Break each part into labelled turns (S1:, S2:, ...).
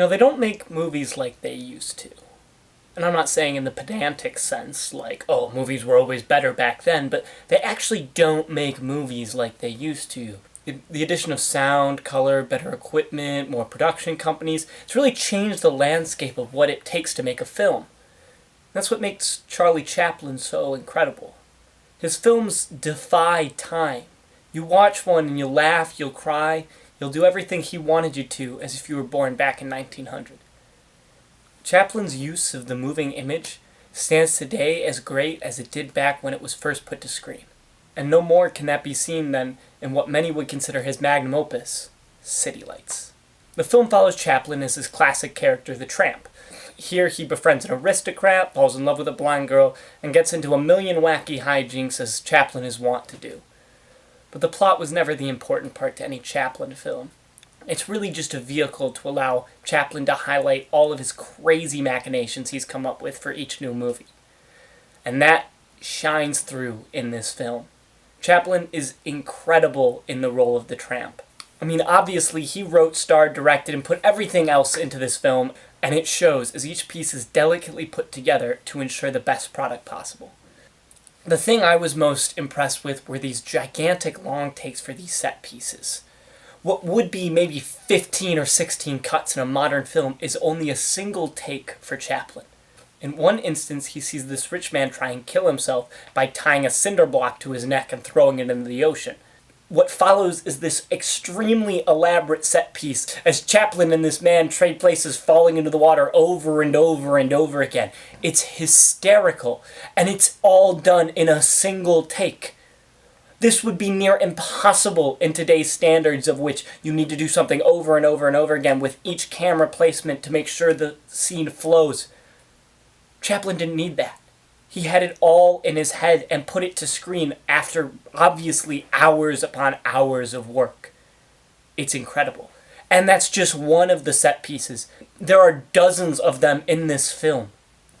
S1: They don't make movies like they used to. And I'm not saying in the pedantic sense, like, oh, movies were always better back then, but they actually don't make movies like they used to. The addition of sound, color, better equipment, more production companies, it's really changed the landscape of what it takes to make a film. That's what makes Charlie Chaplin so incredible. His films defy time. You watch one and you'll laugh, you'll cry, you'll do everything he wanted you to as if you were born back in 1900. Chaplin's use of the moving image stands today as great as it did back when it was first put to screen. And no more can that be seen than in what many would consider his magnum opus, City Lights. The film follows Chaplin as his classic character, the Tramp. Here he befriends an aristocrat, falls in love with a blind girl, and gets into a million wacky hijinks as Chaplin is wont to do. But the plot was never the important part to any Chaplin film. It's really just a vehicle to allow Chaplin to highlight all of his crazy machinations he's come up with for each new movie. And that shines through in this film. Chaplin is incredible in the role of the Tramp. I mean, obviously, he wrote, starred, directed, and put everything else into this film, and it shows as each piece is delicately put together to ensure the best product possible. The thing I was most impressed with were these gigantic long takes for these set pieces. What would be maybe 15 or 16 cuts in a modern film is only a single take for Chaplin. In one instance, he sees this rich man try and kill himself by tying a cinder block to his neck and throwing it into the ocean. What follows is this extremely elaborate set piece as Chaplin and this man trade places, falling into the water over and over and over again. It's hysterical, and it's all done in a single take. This would be near impossible in today's standards, of which you need to do something over and over and over again with each camera placement to make sure the scene flows. Chaplin didn't need that. He had it all in his head and put it to screen after, obviously, hours upon hours of work. It's incredible. And that's just one of the set pieces. There are dozens of them in this film.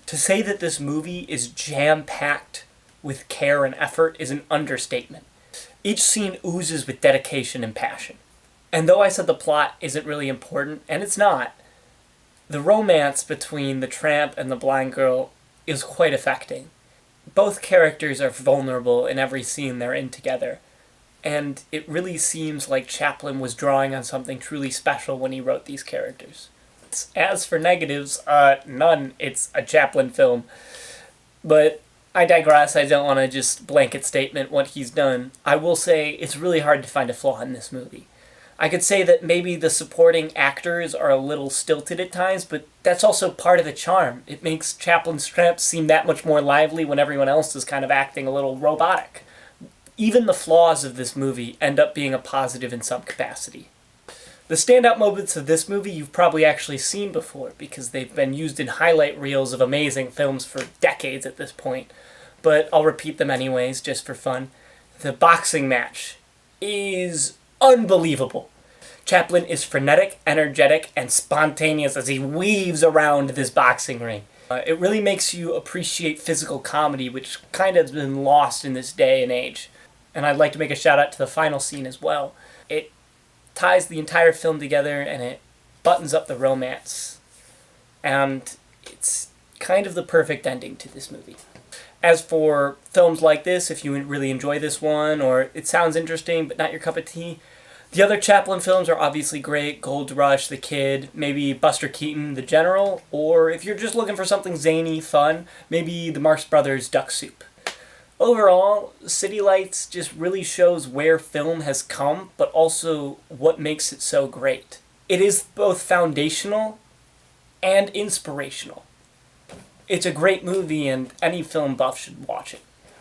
S1: To say that this movie is jam-packed with care and effort is an understatement. Each scene oozes with dedication and passion. And though I said the plot isn't really important, and it's not, the romance between the Tramp and the blind girl is quite affecting. Both characters are vulnerable in every scene they're in together, and it really seems like Chaplin was drawing on something truly special when he wrote these characters. As for negatives, none. It's a Chaplin film. But I digress. I don't want to just blanket statement what he's done. I will say it's really hard to find a flaw in this movie. I could say that maybe the supporting actors are a little stilted at times, but that's also part of the charm. It makes Chaplin's Tramp seem that much more lively when everyone else is kind of acting a little robotic. Even the flaws of this movie end up being a positive in some capacity. The standout moments of this movie you've probably actually seen before, because they've been used in highlight reels of amazing films for decades at this point. But I'll repeat them anyways, just for fun. The boxing match is unbelievable. Chaplin is frenetic, energetic, and spontaneous as he weaves around this boxing ring. It really makes you appreciate physical comedy, which kind of has been lost in this day and age. And I'd like to make a shout out to the final scene as well. It ties the entire film together and it buttons up the romance. And it's kind of the perfect ending to this movie. As for films like this, if you really enjoy this one, or it sounds interesting but not your cup of tea, the other Chaplin films are obviously great. Gold Rush, The Kid, maybe Buster Keaton, The General, or if you're just looking for something zany, fun, maybe the Marx Brothers' Duck Soup. Overall, City Lights just really shows where film has come, but also what makes it so great. It is both foundational and inspirational. It's a great movie, and any film buff should watch it.